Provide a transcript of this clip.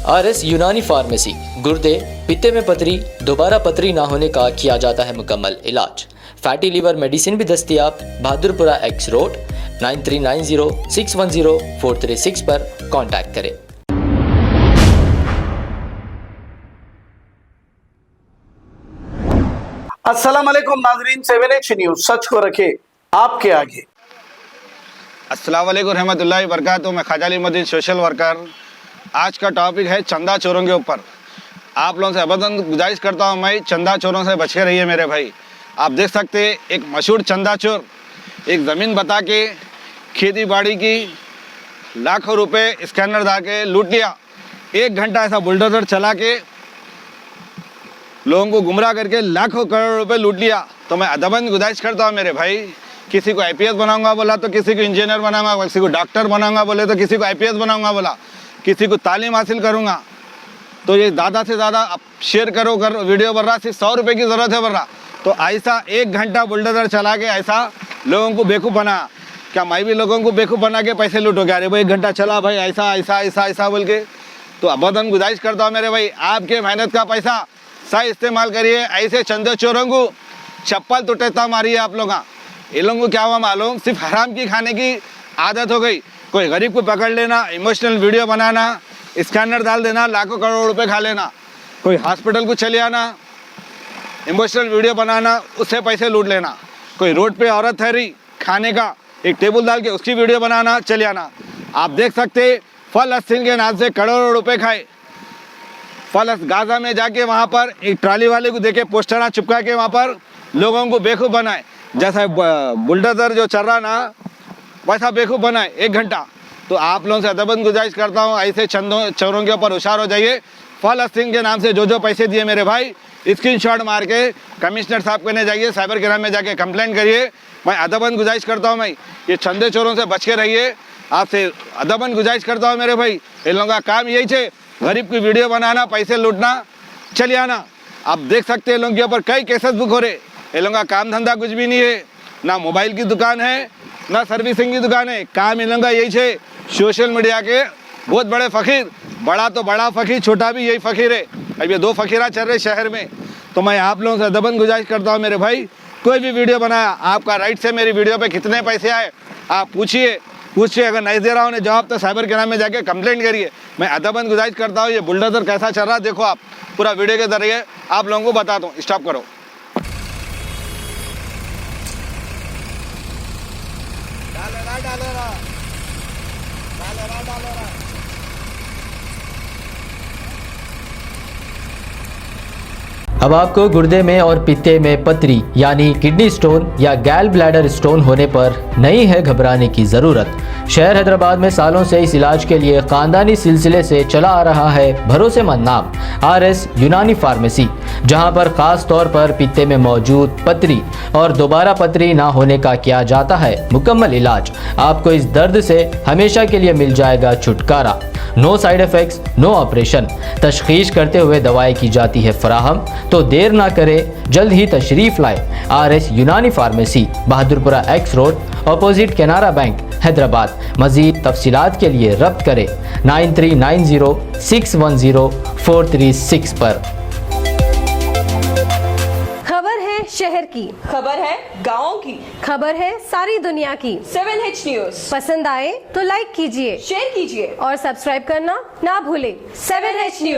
RS यूनानी pharmacy, गुर्दे, पित्ते में पथरी, दोबारा पथरी ना होने का किया जाता है मुकम्मल इलाज। फैटी लीवर मेडिसिन भी दस्तियाब। बहादुरपुरा X रोड 9390610436 पर कांटेक्ट करें। अस्सलाम वालेकुम नाजरीन, 7H न्यूज सच को रखे आपके आगे। अस्सलाम वालेकुम रहमतुल्लाहि वबरकातुहू। मैं ख्वाजा अलीमुद्दीन सोशल वर्कर। आज का टॉपिक है चंदा चोरों के ऊपर। आप लोगों से अबदन गुजारिश करता हूँ, मैं चंदा चोरों से बच के रहिए मेरे भाई। आप देख सकते एक मशहूर चंदा चोर एक ज़मीन बता के खेती बाड़ी की लाखों रुपए स्कैनर दा के लूट लिया। 1 घंटा ऐसा बुलडोजर चला के लोगों को गुमराह करके लाखों करोड़ रुपए लूट लिया। तो मैं अदबन गुजारिश करता हूँ मेरे भाई, किसी को IPS बनाऊंगा बोला तो किसी को इंजीनियर बनाऊंगा, किसी को डॉक्टर बनाऊंगा बोले तो किसी को IPS बनाऊंगा बोला, किसी को तालीम हासिल करूंगा। तो ये ज़्यादा से ज़्यादा आप शेयर करो, कर वीडियो बन रहा, सिर्फ 100 रुपये की ज़रूरत है बन रहा। तो ऐसा 1 घंटा बुलडोजर चला के ऐसा लोगों को बेवकूफ़ बना। क्या मैं भी लोगों को बेवकूफ़ बना के पैसे लूटो क्या? अरे भाई 1 घंटा चला भाई ऐसा ऐसा ऐसा ऐसा बोल के। तो अबदन गुजारिश करता हूँ मेरे भाई, आपके मेहनत का पैसा सही इस्तेमाल करिए। ऐसे चंदे चोरों को चप्पल तो टेता मारिए आप लोग। इन लोगों को क्या हुआ मालूम, सिर्फ हराम की खाने की आदत हो गई। कोई गरीब को पकड़ लेना, इमोशनल वीडियो बनाना, स्कैनर डाल देना, लाखों करोड़ रुपए खा लेना। कोई हॉस्पिटल को चले आना, इमोशनल वीडियो बनाना, उससे पैसे लूट लेना। कोई रोड पे औरत ठहरी खाने का, एक टेबल डाल के उसकी वीडियो बनाना, चले आना। आप देख सकते फलस्तीन के नाम से करोड़ों रुपए खाए। गाजा में जाके वहाँ पर एक ट्रॉली वाले को देके पोस्टर चिपका के वहाँ पर लोगों को बेवकूफ़ बनाए। जैसा बुलडोजर जो चल रहा ना वैसा बेवकूफ़ बनाए 1 घंटा। तो आप लोगों से अदबन गुजारिश करता हूँ, ऐसे चोरों के ऊपर होशियार हो जाइए। फलस्तीन के नाम से जो पैसे दिए मेरे भाई, स्क्रीनशॉट मार के कमिश्नर साहब के ने जाइए, साइबर क्राइम में जाके कंप्लेंट करिए। मैं अदबन गुजारिश करता हूँ, मैं ये चंदे चोरों से बच के रहिए। आपसे अदबन गुजारिश करता हूँ मेरे भाई, इन लोगों का काम यही है, गरीब की वीडियो बनाना, पैसे लूटना, चले आना। आप देख सकते हैं लोगों के ऊपर कई केसेस बुक हो रहे। इन लोगों का काम धंधा कुछ भी नहीं है, ना मोबाइल की दुकान है ना सर्विसिंग की दुकान है। काम इन लोगों का यही है, सोशल मीडिया के बहुत बड़े फ़कीर, बड़ा तो बड़ा फ़कीर, छोटा भी यही फ़कीर है। अब ये 2 फ़कीरा चल रहे शहर में। तो मैं आप लोगों से अदबन गुजारिश करता हूँ मेरे भाई, कोई भी वीडियो बनाया, आपका राइट से मेरी वीडियो पे कितने पैसे आए आप पूछिए। अगर नहीं दे रहा हूँ जवाब तो साइबर क्राइम में जाके कंप्लेंट करिए। मैं अदबन गुजारिश करता हूँ, ये बुलडोजर कैसा चल रहा है देखो आप, पूरा वीडियो के जरिए आप लोगों को बताता हूँ। स्टॉप करो। अब आपको गुर्दे में और पित्ते में पथरी यानी किडनी स्टोन या गैल ब्लैडर स्टोन होने पर नहीं है घबराने की ज़रूरत। शहर हैदराबाद में सालों से इस इलाज के लिए ख़ानदानी सिलसिले से चला आ रहा है भरोसेमंद नाम RS यूनानी फार्मेसी, जहां पर ख़ास तौर पर पित्ते में मौजूद पथरी और दोबारा पथरी ना होने का किया जाता है मुकम्मल इलाज। आपको इस दर्द से हमेशा के लिए मिल जाएगा छुटकारा। No side effects, no operation. तशख़ीस करते हुए दवाएं की जाती है फराहम। तो देर ना करें, जल्द ही तशरीफ़ लाए। RS यूनानी pharmacy, Bahadurpura X road, opposite Canara bank, Hyderabad. मज़ीद तफसीलात के लिए रब्त करें 9390610436 पर। खबर है शहर की, खबर है गाँव की, खबर है सारी दुनिया की। 7H न्यूज पसंद आए तो लाइक कीजिए, शेयर कीजिए और सब्सक्राइब करना ना भूलें। 7H news.